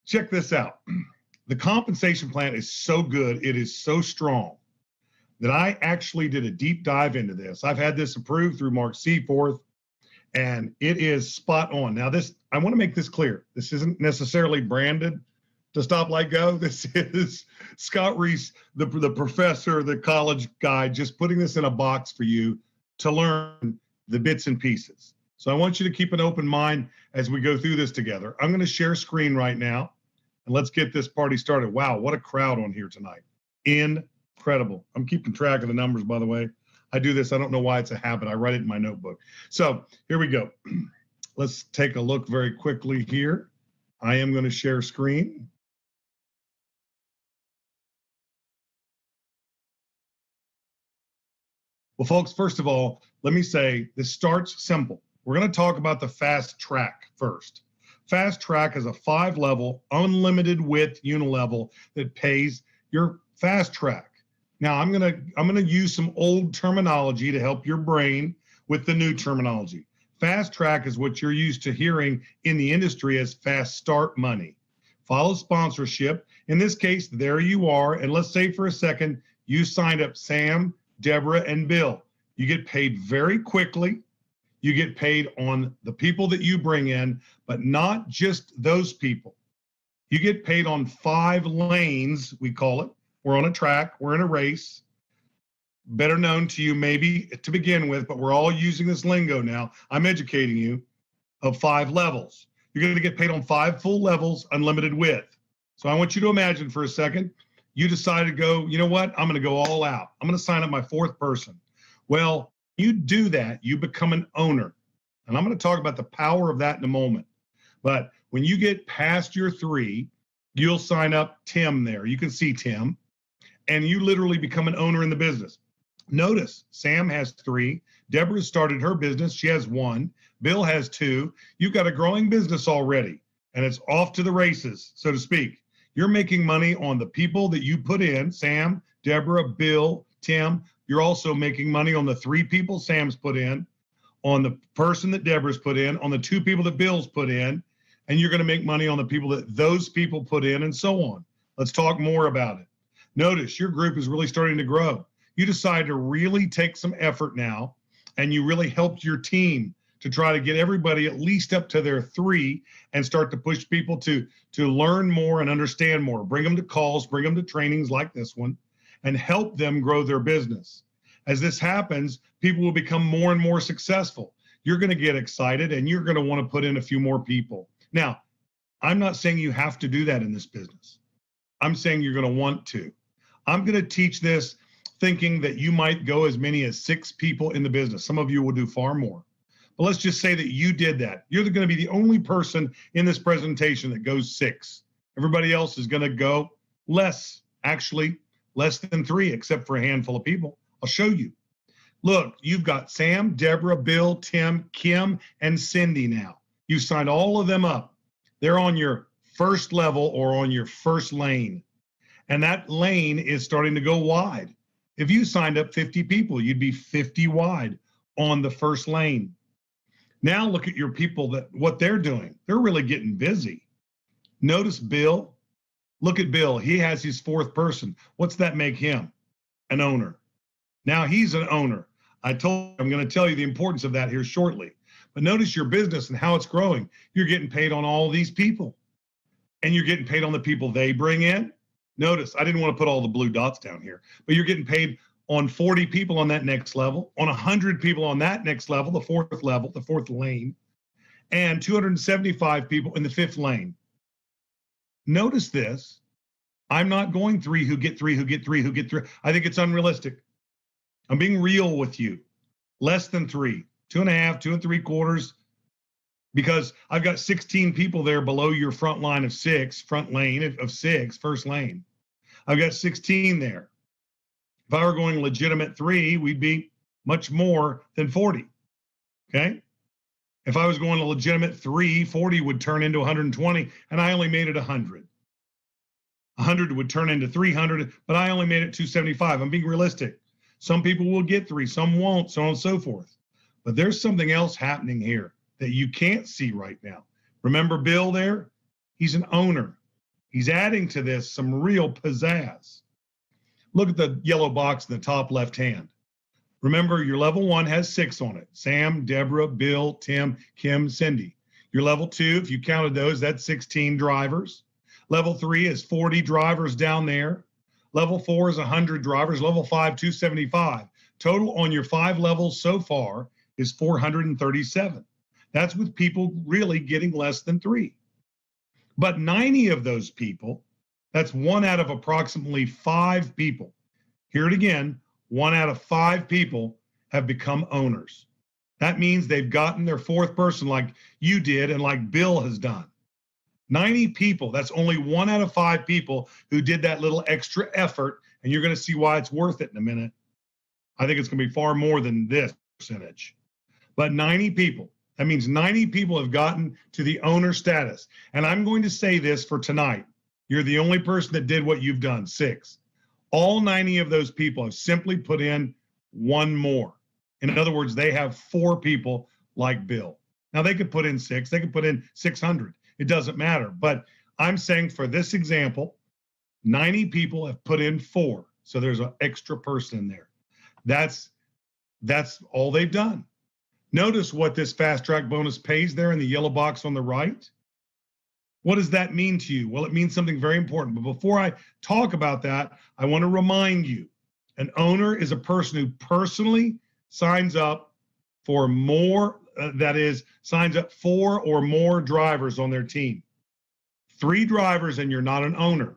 check this out. The compensation plan is so good, it is so strong that I actually did a deep dive into this. I've had this approved through Mark Seaforth, and it is spot on. Now, this, I want to make this clear. This isn't necessarily branded to StopLightGO. This is Scott Reese, the professor, the college guy, just putting this in a box for you to learn the bits and pieces. So I want you to keep an open mind as we go through this together. I'm going to share screen right now, and let's get this party started. Wow, what a crowd on here tonight. Incredible. I'm keeping track of the numbers, by the way. I do this. I don't know why it's a habit. I write it in my notebook. So here we go. Let's take a look very quickly here. I am going to share screen. Well, folks, first of all, let me say this starts simple. We're going to talk about the fast track first. Fast track is a 5-level, unlimited width unilevel that pays your fast track. Now, I'm gonna use some old terminology to help your brain with the new terminology. Fast track is what you're used to hearing in the industry as fast start money. Follow sponsorship. In this case, there you are. And let's say for a second, you signed up Sam, Deborah, and Bill. You get paid very quickly. You get paid on the people that you bring in, but not just those people. You get paid on 5 lanes, we call it. We're on a track, we're in a race, better known to you maybe to begin with, but we're all using this lingo now. I'm educating you of 5 levels. You're going to get paid on 5 full levels, unlimited width. So I want you to imagine for a second, you decided to go, you know what, I'm going to go all out. I'm going to sign up my 4th person. Well, you do that, you become an owner. And I'm going to talk about the power of that in a moment. But when you get past your 3, you'll sign up Tim there. You can see Tim. And you literally become an owner in the business. Notice, Sam has 3. Deborah started her business. She has 1. Bill has 2. You've got a growing business already, and it's off to the races, so to speak. You're making money on the people that you put in, Sam, Deborah, Bill, Tim. You're also making money on the 3 people Sam's put in, on the person that Deborah's put in, on the 2 people that Bill's put in, and you're going to make money on the people that those people put in, and so on. Let's talk more about it. Notice your group is really starting to grow. You decide to really take some effort now, and you really helped your team to try to get everybody at least up to their 3 and start to push people to learn more and understand more. Bring them to calls, bring them to trainings like this one, and help them grow their business. As this happens, people will become more and more successful. You're going to get excited, and you're going to want to put in a few more people. Now, I'm not saying you have to do that in this business. I'm saying you're going to want to. I'm going to teach this thinking that you might go as many as 6 people in the business. Some of you will do far more. But let's just say that you did that. You're going to be the only person in this presentation that goes 6. Everybody else is going to go less, actually less than 3, except for a handful of people. I'll show you. Look, you've got Sam, Deborah, Bill, Tim, Kim, and Cindy now. You've signed all of them up. They're on your first level or on your first lane. And that lane is starting to go wide. If you signed up 50 people, you'd be 50 wide on the first lane. Now look at your people, what they're doing. They're really getting busy. Notice Bill. Look at Bill. He has his 4th person. What's that make him? An owner. Now he's an owner. I'm going to tell you the importance of that here shortly. But notice your business and how it's growing. You're getting paid on all these people. And you're getting paid on the people they bring in. Notice, I didn't want to put all the blue dots down here, but you're getting paid on 40 people on that next level, on 100 people on that next level, the 4th level, the 4th lane, and 275 people in the 5th lane. Notice this. I'm not going 3 who get 3, who get 3, who get 3. I think it's unrealistic. I'm being real with you. Less than 3, 2.5, 2 3/4, because I've got 16 people there below your front line of 6, front lane of 6, first lane. I've got 16 there. If I were going legitimate 3, we'd be much more than 40, okay? If I was going a legitimate 3, 40 would turn into 120, and I only made it 100. 100 would turn into 300, but I only made it 275. I'm being realistic. Some people will get 3, some won't, so on and so forth. But there's something else happening here that you can't see right now. Remember Bill there? He's an owner. He's adding to this some real pizzazz. Look at the yellow box in the top left hand. Remember, your level 1 has 6 on it. Sam, Deborah, Bill, Tim, Kim, Cindy. Your level 2, if you counted those, that's 16 drivers. Level 3 is 40 drivers down there. Level 4 is 100 drivers. Level 5, 275. Total on your 5 levels so far is 437. That's with people really getting less than 3. But 90 of those people, that's 1 out of approximately 5 people. Hear it again, 1 out of 5 people have become owners. That means they've gotten their 4th person like you did and like Bill has done. 90 people, that's only 1 out of 5 people who did that little extra effort, and you're going to see why it's worth it in a minute. I think it's going to be far more than this percentage. But 90 people, that means 90 people have gotten to the owner status. And I'm going to say this for tonight. You're the only person that did what you've done, 6. All 90 of those people have simply put in 1 more. In other words, they have 4 people like Bill. Now, they could put in 6. They could put in 600. It doesn't matter. But I'm saying for this example, 90 people have put in 4. So there's an extra person in there. That's all they've done. Notice what this fast track bonus pays there in the yellow box on the right. What does that mean to you? Well, it means something very important. But before I talk about that, I want to remind you, an owner is a person who personally signs up for more, signs up 4 or more drivers on their team. 3 drivers and you're not an owner,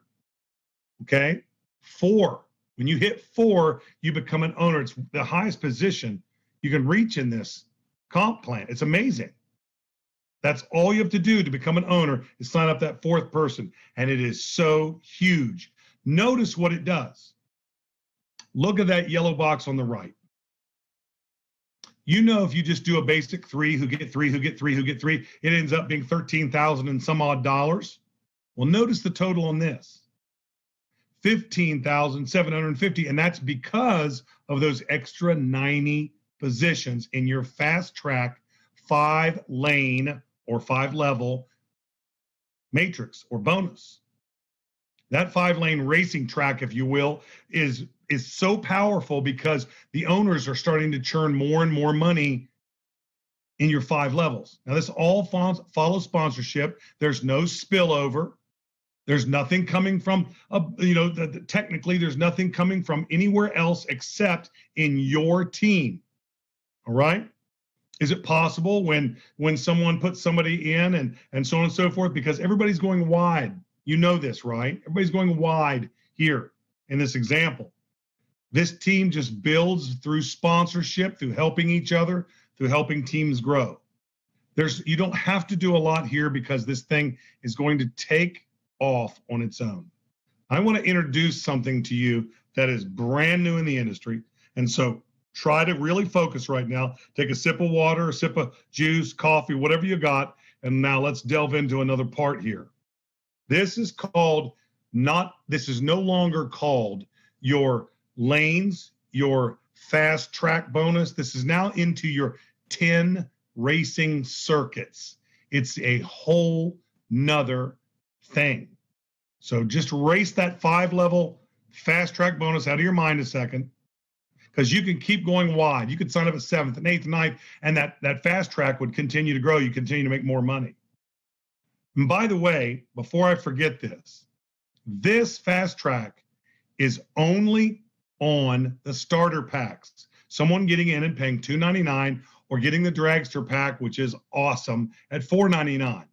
okay? 4, when you hit 4, you become an owner. It's the highest position you can reach in this comp plan. It's amazing. That's all you have to do to become an owner is sign up that 4th person, and it is so huge. Notice what it does. Look at that yellow box on the right. You know, if you just do a basic 3 who get 3, who get 3, who get 3, it ends up being $13,000 and some odd dollars. Well, notice the total on this. $15,750, and that's because of those extra 90 positions in your fast track 5-lane or 5-level matrix or bonus. That 5-lane racing track, if you will, is so powerful because the owners are starting to churn more and more money in your 5 levels. Now, this all follows sponsorship. There's no spillover. There's nothing coming from, technically, there's nothing coming from anywhere else except in your team. All right? Is it possible when someone puts somebody in and so on and so forth? Because everybody's going wide. You know this, right? Everybody's going wide here in this example. This team just builds through sponsorship, through helping each other, through helping teams grow. You don't have to do a lot here because this thing is going to take off on its own. I want to introduce something to you that is brand new in the industry. And so try to really focus right now. Take a sip of water, a sip of juice, coffee, whatever you got. And now let's delve into another part here. This is no longer called your lanes, your fast track bonus. This is now into your 10 racing circuits. It's a whole nother thing. So just erase that 5-level fast track bonus out of your mind a second, because you can keep going wide. You could sign up at 7th and 8th and 9th, and that fast track would continue to grow. You continue to make more money. And by the way, before I forget this fast track is only on the starter packs. Someone getting in and paying $299 or getting the dragster pack, which is awesome, at $499.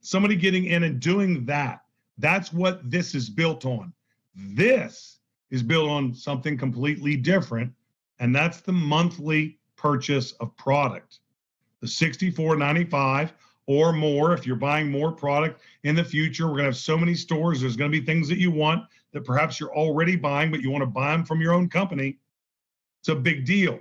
Somebody getting in and doing that. That's what this is built on. This is built on something completely different, and that's the monthly purchase of product. The $64.95 or more, if you're buying more product in the future. We're going to have so many stores. There's going to be things that you want that perhaps you're already buying, but you want to buy them from your own company. It's a big deal.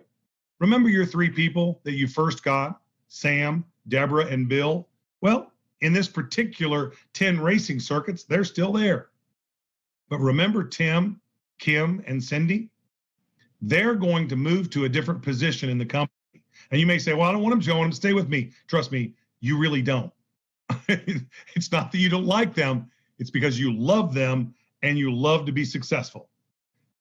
Remember your 3 people that you first got, Sam, Deborah, and Bill? Well, in this particular 10 racing circuits, they're still there. But remember Tim, Kim, and Cindy? They're going to move to a different position in the company. And you may say, well, I don't want them, Joe. I want them to stay with me. Trust me, you really don't. It's not that you don't like them. It's because you love them and you love to be successful.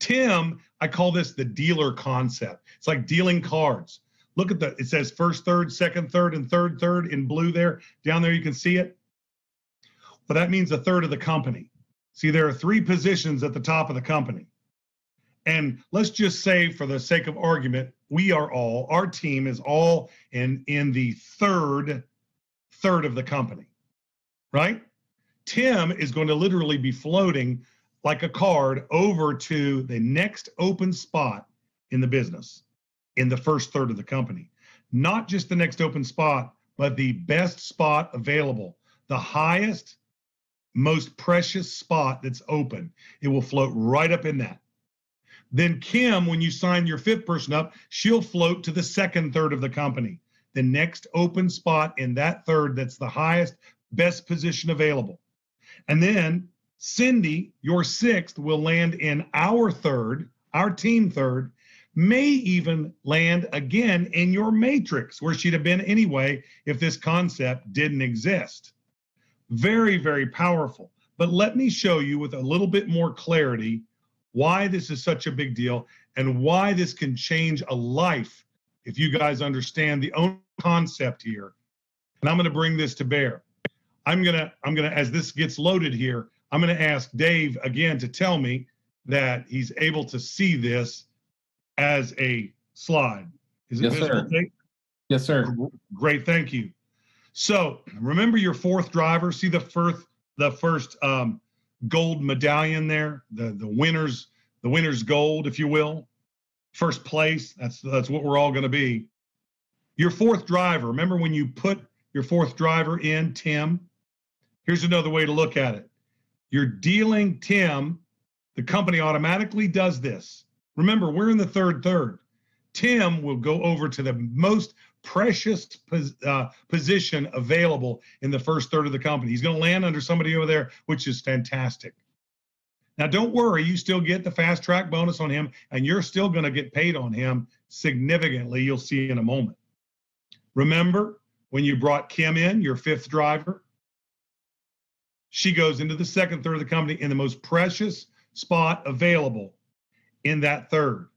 Tim, I call this the dealer concept. It's like dealing cards. Look at it says first third, second third, and third third in blue there. Down there you can see it. Well, that means a third of the company. See, there are 3 positions at the top of the company. And let's just say, for the sake of argument, our team is all in the third of the company, right? Tim is going to literally be floating like a card over to the next open spot in the business, in the first third of the company. Not just the next open spot, but the best spot available, the highest, most precious spot that's open. It will float right up in that. Then Kim, when you sign your 5th person up, she'll float to the second third of the company, the next open spot in that third that's the highest, best position available. And then Cindy, your 6th, will land in our third, our team third, may even land again in your matrix, where she'd have been anyway if this concept didn't exist. Very, very powerful. But let me show you with a little bit more clarity why this is such a big deal and why this can change a life if you guys understand the own concept here. And I'm going to bring this to bear. I'm gonna, as this gets loaded here, I'm going to ask Dave again to tell me that he's able to see this as a slide. Is it Yes, visible, sir. Dave? Yes, sir. Great, thank you. So remember your 4th driver. See the first gold medallion there, the winner's gold, if you will, first place. That's what we're all going to be. Your 4th driver. Remember when you put your 4th driver in, Tim? Here's another way to look at it. You're dealing Tim. The company automatically does this. Remember, we're in the third. Tim will go over to the most precious position available in the first third of the company. He's going to land under somebody over there, which is fantastic. Now, don't worry, you still get the fast track bonus on him, and you're still going to get paid on him significantly. You'll see in a moment. Remember when you brought Kim in, your 5th driver? She goes into the second third of the company in the most precious spot available in that third.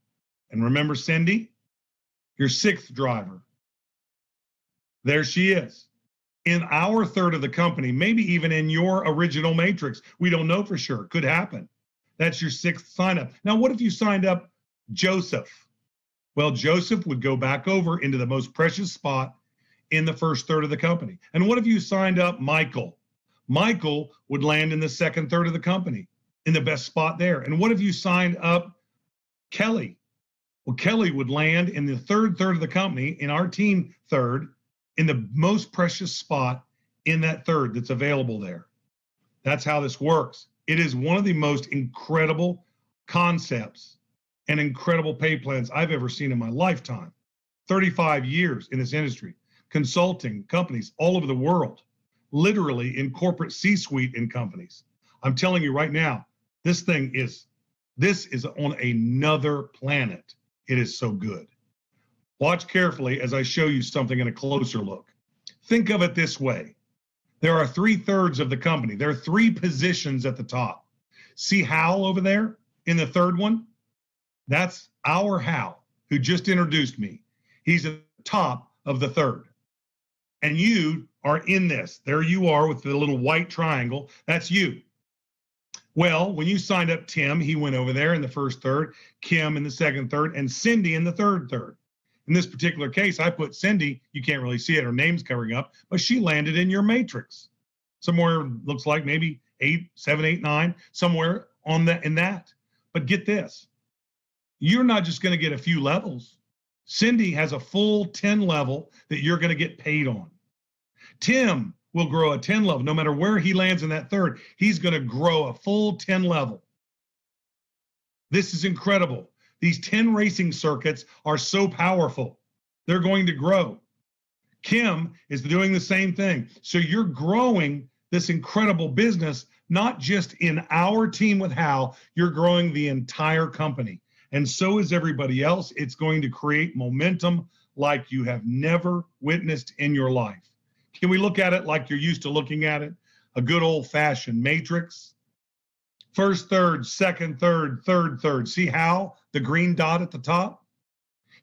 And remember Cindy, your 6th driver. There she is. In our third of the company, maybe even in your original matrix. We don't know for sure. Could happen. That's your 6th sign up. Now, what if you signed up Joseph? Well, Joseph would go back over into the most precious spot in the first third of the company. And what if you signed up Michael? Michael would land in the second third of the company in the best spot there. And what if you signed up Kelly? Well, Kelly would land in the third of the company, in our team third, in the most precious spot in that third that's available there. That's how this works. It is one of the most incredible concepts and incredible pay plans I've ever seen in my lifetime. 35 years in this industry, consulting companies all over the world, literally in corporate C-suite in companies. I'm telling you right now, this is on another planet. It is so good. Watch carefully as I show you something in a closer look. Think of it this way. There are 3/3 of the company. There are 3 positions at the top. See Hal over there in the third one? That's our Hal, who just introduced me. He's at the top of the third. And you are in this. There you are with the little white triangle. That's you. Well, when you signed up Tim, he went over there in the first third, Kim in the second third, and Cindy in the third. In this particular case, I put Cindy, you can't really see it, her name's covering up, but she landed in your matrix. Somewhere, looks like maybe 8, 7, 8, 9, somewhere on that in that. But get this, you're not just going to get a few levels. Cindy has a full 10 level that you're going to get paid on. Tim will grow a 10 level. No matter where he lands in that third, he's going to grow a full 10 level. This is incredible. These 10 racing circuits are so powerful. They're going to grow. Kim is doing the same thing. So you're growing this incredible business, not just in our team with Hal, you're growing the entire company. And so is everybody else. It's going to create momentum like you have never witnessed in your life. Can we look at it like you're used to looking at it? a good old-fashioned matrix. First third, second third, third third. See how the green dot at the top?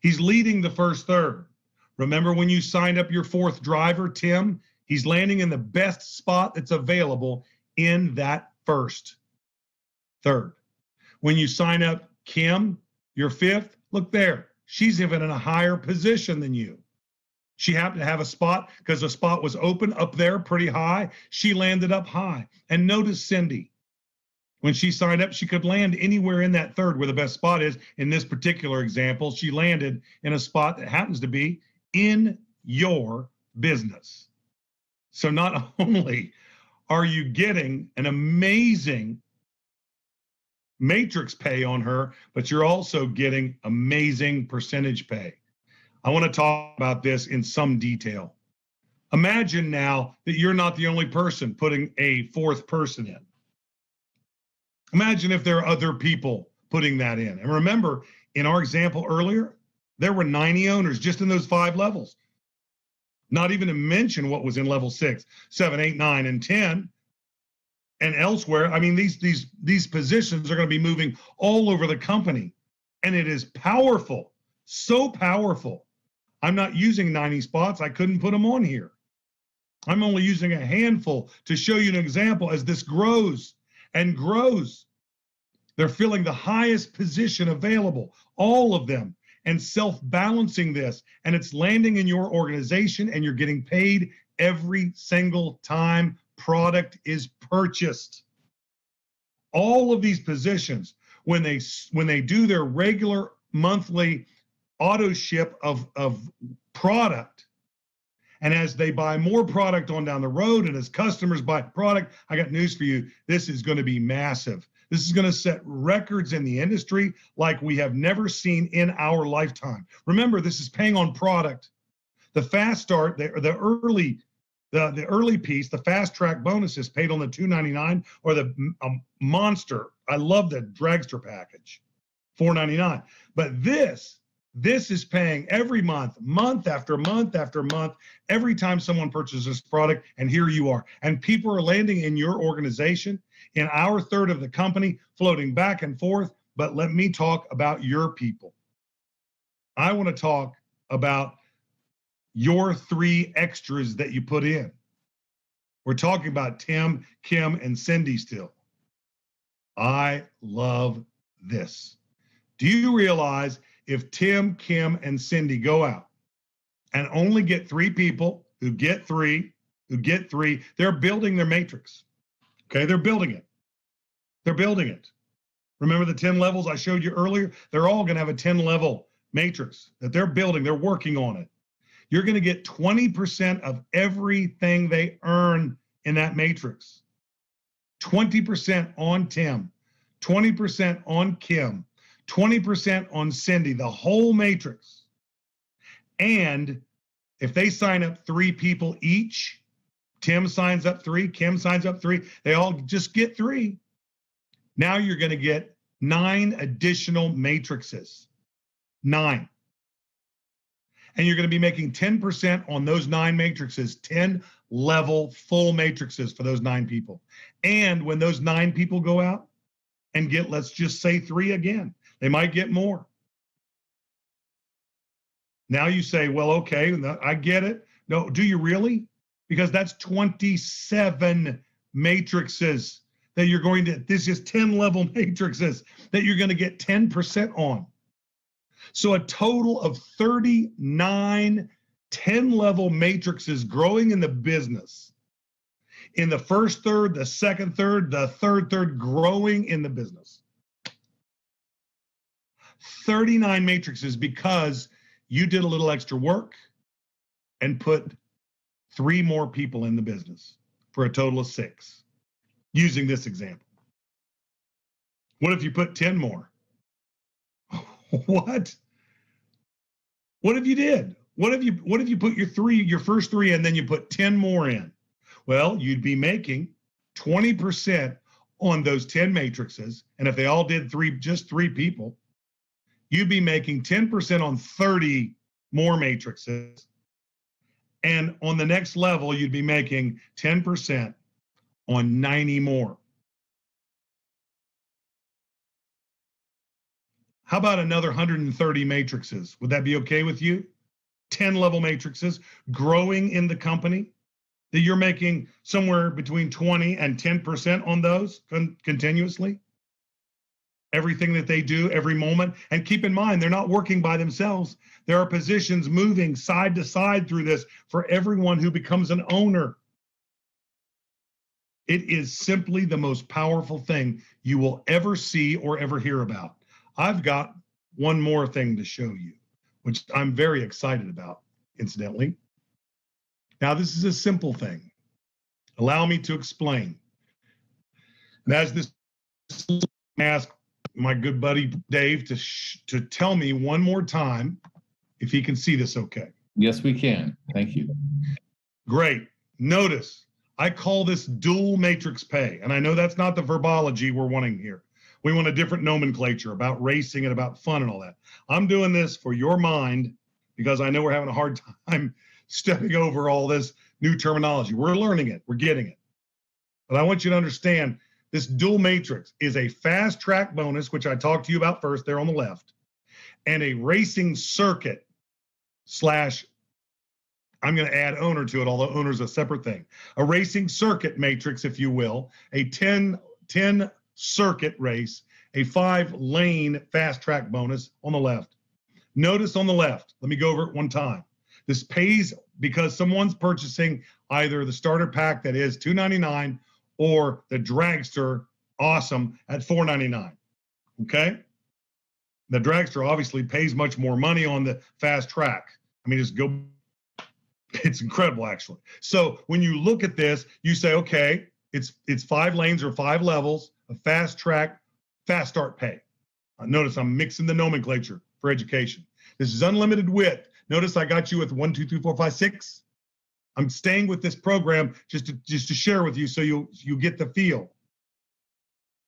He's leading the first third. Remember when you signed up your fourth driver, Tim? He's landing in the best spot that's available in that first third. When you sign up Kim, your fifth, look there. She's even in a higher position than you. She happened to have a spot because the spot was open up there pretty high. She landed up high. And notice Cindy. When she signed up, she could land anywhere in that third where the best spot is. In this particular example, she landed in a spot that happens to be in your business. So not only are you getting an amazing matrix pay on her, but you're also getting amazing percentage pay. I want to talk about this in some detail. Imagine now that you're not the only person putting a fourth person in. Imagine if there are other people putting that in. And remember, in our example earlier, there were 90 owners just in those 5 levels. Not even to mention what was in level 6, 7, 8, 9, and 10. And elsewhere. I mean, these positions are going to be moving all over the company. And it is powerful, so powerful. I'm not using 90 spots. I couldn't put them on here. I'm only using a handful to show you an example as this grows and grows. They're filling the highest position available, all of them, and self-balancing this. And it's landing in your organization and you're getting paid every single time product is purchased. All of these positions, when they do their regular monthly auto ship of product, and as they buy more product on down the road, and as customers buy product, I got news for you. This is going to be massive. This is going to set records in the industry like we have never seen in our lifetime. Remember, this is paying on product. The fast start, the early piece, the fast track bonus is paid on the $299 or the monster. I love the dragster package, $499. But this is paying every month, month after month after month, every time someone purchases this product, and here you are. And people are landing in your organization, in our third of the company, floating back and forth. But let me talk about your people. I want to talk about your 3 extras that you put in. We're talking about Tim, Kim, and Cindy still. I love this. Do you realize if Tim, Kim, and Cindy go out and only get 3 people who get 3, they're building their matrix. Okay, they're building it. They're building it. Remember the 10 levels I showed you earlier? They're all going to have a 10-level matrix that they're building. They're working on it. You're going to get 20% of everything they earn in that matrix. 20% on Tim, 20% on Kim, 20% on Cindy, the whole matrix. And if they sign up 3 people each, Tim signs up 3, Kim signs up 3, they all just get 3. Now you're going to get 9 additional matrices. 9. And you're going to be making 10% on those 9 matrices, 10 level full matrices for those 9 people. And when those 9 people go out and get, let's just say 3 again, they might get more. Now you say, well, okay, I get it. No, do you really? Because that's 27 matrices that you're going to, this is 10 level matrices that you're going to get 10% on. So a total of 39 10-level matrices growing in the business. In the first third, the second third, the third third growing in the business. 39 matrices because you did a little extra work and put 3 more people in the business for a total of 6, using this example. What if you put 10 more? What? What if you did? What if you put your first 3 and then you put 10 more in? Well, you'd be making 20% on those 10 matrices. And if they all did just 3 people, you'd be making 10% on 30 more matrices. And on the next level, you'd be making 10% on 90 more. How about another 130 matrices? Would that be okay with you? 10 level matrices growing in the company that you're making somewhere between 20 and 10% on those continuously. Everything that they do every moment. And keep in mind, they're not working by themselves. There are positions moving side to side through this for everyone who becomes an owner. It is simply the most powerful thing you will ever see or ever hear about. I've got one more thing to show you, which I'm very excited about, incidentally. Now, this is a simple thing. Allow me to explain. And as this, ask my good buddy Dave to tell me one more time if he can see this okay. Yes, we can. Thank you. Great. Notice, I call this dual matrix pay. And I know that's not the verbology we're wanting here. We want a different nomenclature about racing and about fun and all that. I'm doing this for your mind because I know we're having a hard time stepping over all this new terminology. We're learning it. We're getting it. But I want you to understand this dual matrix is a fast track bonus, which I talked to you about first there on the left, and a racing circuit slash, I'm going to add owner to it, although owner is a separate thing. A racing circuit matrix, if you will, a 10 circuit race, a 5-lane fast track bonus on the left. Notice on the left, let me go over it one time. This pays because someone's purchasing either the starter pack that is $299 or the dragster, awesome, at $499. Okay? The dragster obviously pays much more money on the fast track. I mean, just go, it's incredible actually. So when you look at this, you say, okay, it's 5 lanes or 5 levels, a fast track, fast start pay. Notice I'm mixing the nomenclature for education. This is unlimited width. Notice I got you with 1, 2, 3, 4, 5, 6. I'm staying with this program just to share with you so you get the feel.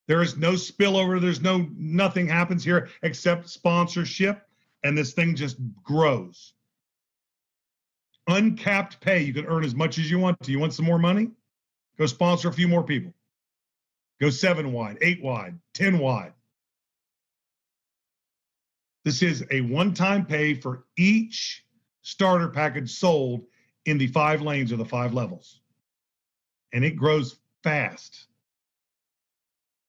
There is no spillover. There's nothing happens here except sponsorship, and this thing just grows. Uncapped pay. You can earn as much as you want to. You want some more money? Go sponsor a few more people. Go 7 wide, 8 wide, 10 wide. This is a one-time pay for each starter package sold in the 5 lanes or the 5 levels. And it grows fast.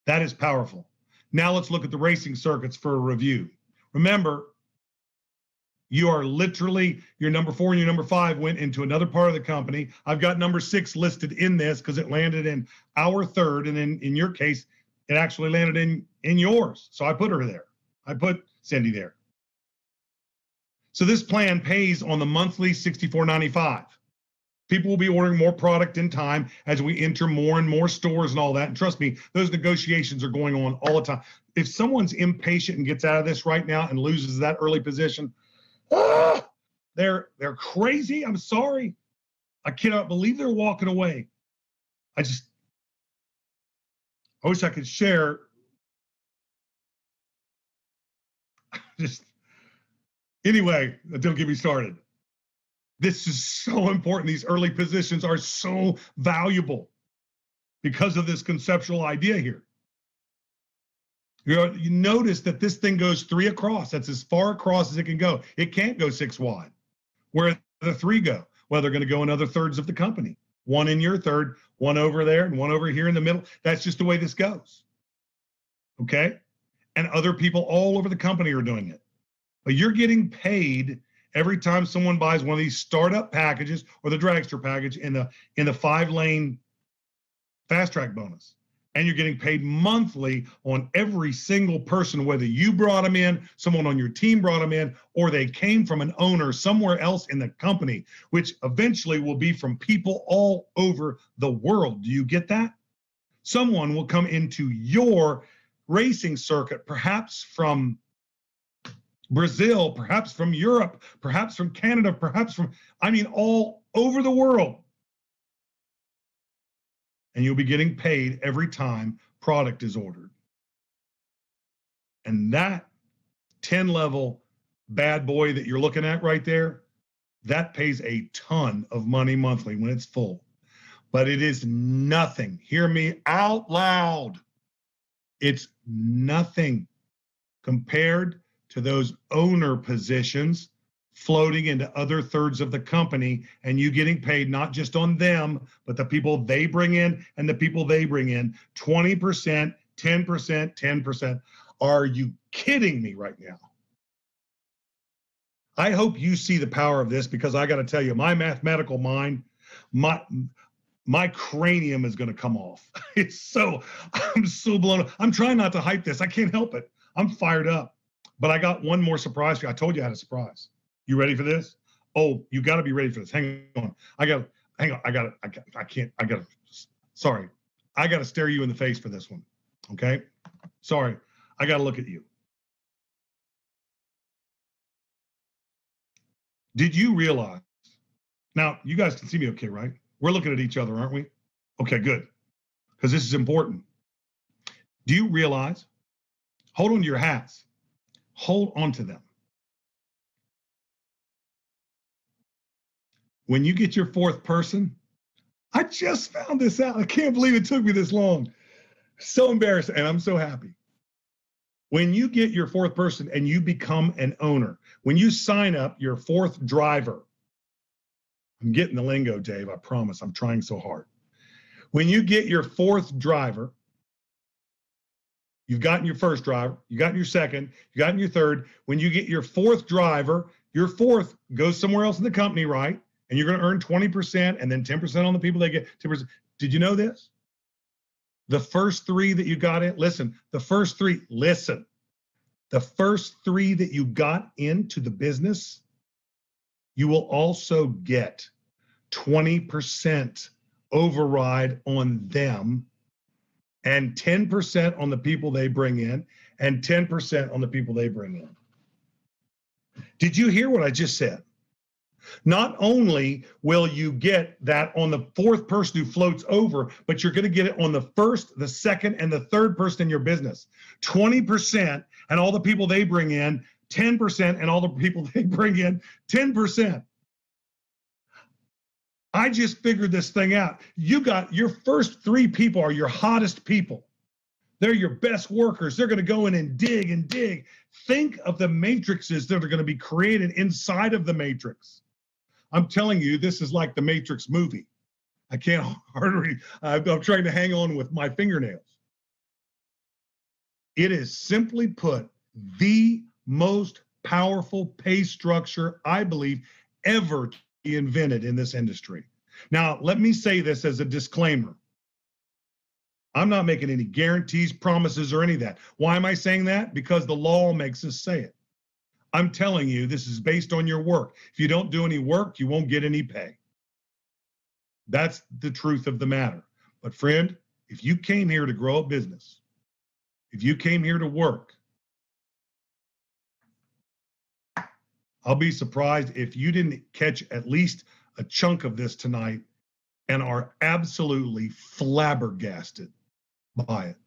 That is powerful. Now let's look at the racing circuits for a review. Remember, you are literally, your number 4 and your number 5 went into another part of the company. I've got number 6 listed in this because it landed in our 3rd, and in your case, it actually landed in yours. So I put her there. I put Cindy there. So this plan pays on the monthly $64.95. People will be ordering more product in time as we enter more and more stores and all that. And trust me, those negotiations are going on all the time. If someone's impatient and gets out of this right now and loses that early position, they're crazy. I'm sorry. I cannot believe they're walking away. I wish I could share. Anyway, don't get me started. This is so important. These early positions are so valuable because of this conceptual idea here. You notice that this thing goes 3 across. That's as far across as it can go. It can't go 6 wide. Where the 3 go? Well, they're going to go in other thirds of the company. 1 in your third, 1 over there, and 1 over here in the middle. That's just the way this goes. Okay? And other people all over the company are doing it. But you're getting paid every time someone buys one of these startup packages or the dragster package in the 5-lane fast track bonus. And you're getting paid monthly on every single person, whether you brought them in, someone on your team brought them in, or they came from an owner somewhere else in the company, which eventually will be from people all over the world. Do you get that? Someone will come into your racing circuit, perhaps from Brazil, perhaps from Europe, perhaps from Canada, perhaps from, all over the world. And you'll be getting paid every time product is ordered. And that 10-level bad boy that you're looking at right there, that pays a ton of money monthly when it's full. But it is nothing. Hear me out loud. It's nothing compared to those owner positions floating into other thirds of the company, and you getting paid not just on them, but the people they bring in and the people they bring in. 20%, 10%, 10%. Are you kidding me right now? I hope you see the power of this, because I got to tell you, my mathematical mind, my cranium is going to come off. I'm so blown up. I'm trying not to hype this. I can't help it. I'm fired up. But I got one more surprise for you. I told you I had a surprise. You ready for this? Oh, you got to be ready for this. Hang on. Sorry. I got to stare you in the face for this one. Okay? Sorry. I got to look at you. Did you realize? Now, you guys can see me okay, right? We're looking at each other, aren't we? Okay, good. Because this is important. Do you realize? Hold on to your hats. Hold on to them. When you get your fourth person, I just found this out. I can't believe it took me this long. So embarrassed, and I'm so happy. When you get your fourth person and you become an owner, when you sign up your fourth driver, I'm getting the lingo, Dave, I promise. I'm trying so hard. When you get your fourth driver, you've gotten your first driver, you got your second, you got your third. When you get your fourth driver, your fourth goes somewhere else in the company, right? And you're going to earn 20% and then 10% on the people they get 10%. Did you know this? The first three that you got in, the first three that you got into the business, you will also get 20% override on them and 10% on the people they bring in and 10% on the people they bring in. Did you hear what I just said? Not only will you get that on the fourth person who floats over, but you're going to get it on the first, the second, and the third person in your business. 20% and all the people they bring in, 10% and all the people they bring in, 10%. I just figured this thing out. You got your first three people are your hottest people. They're your best workers. They're going to go in and dig and dig. Think of the matrices that are going to be created inside of the matrix. I'm telling you, this is like the Matrix movie. I can't hardly, I'm trying to hang on with my fingernails. It is, simply put, the most powerful pay structure, I believe, ever to be invented in this industry. Now, let me say this as a disclaimer. I'm not making any guarantees, promises, or any of that. Why am I saying that? Because the law makes us say it. I'm telling you, this is based on your work. If you don't do any work, you won't get any pay. That's the truth of the matter. But friend, if you came here to grow a business, if you came here to work, I'll be surprised if you didn't catch at least a chunk of this tonight and are absolutely flabbergasted by it.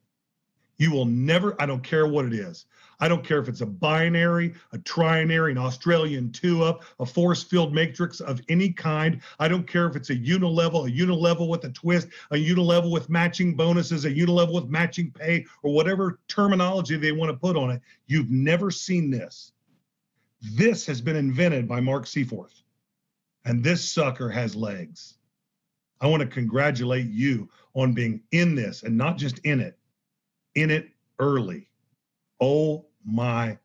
You will never, I don't care what it is. I don't care if it's a binary, a trinary, an Australian two-up, a force-field matrix of any kind. I don't care if it's a unilevel with a twist, a unilevel with matching bonuses, a unilevel with matching pay, or whatever terminology they want to put on it. You've never seen this. This has been invented by Mark Seaforth, and this sucker has legs. I want to congratulate you on being in this, and not just in it early. Oh my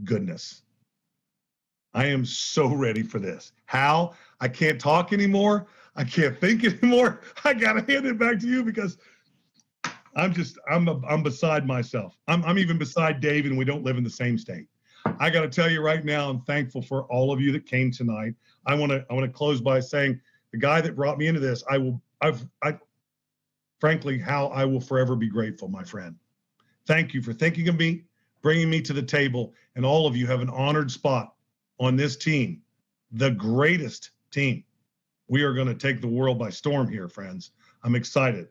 goodness. I am so ready for this. How? I can't talk anymore. I can't think anymore. I got to hand it back to you, because I'm beside myself. I'm even beside Dave, and we don't live in the same state. I got to tell you right now, I'm thankful for all of you that came tonight. I want to close by saying, the guy that brought me into this, frankly, how I will forever be grateful, my friend. Thank you for thinking of me, bringing me to the table, and all of you have an honored spot on this team, the greatest team. We are going to take the world by storm here, friends. I'm excited.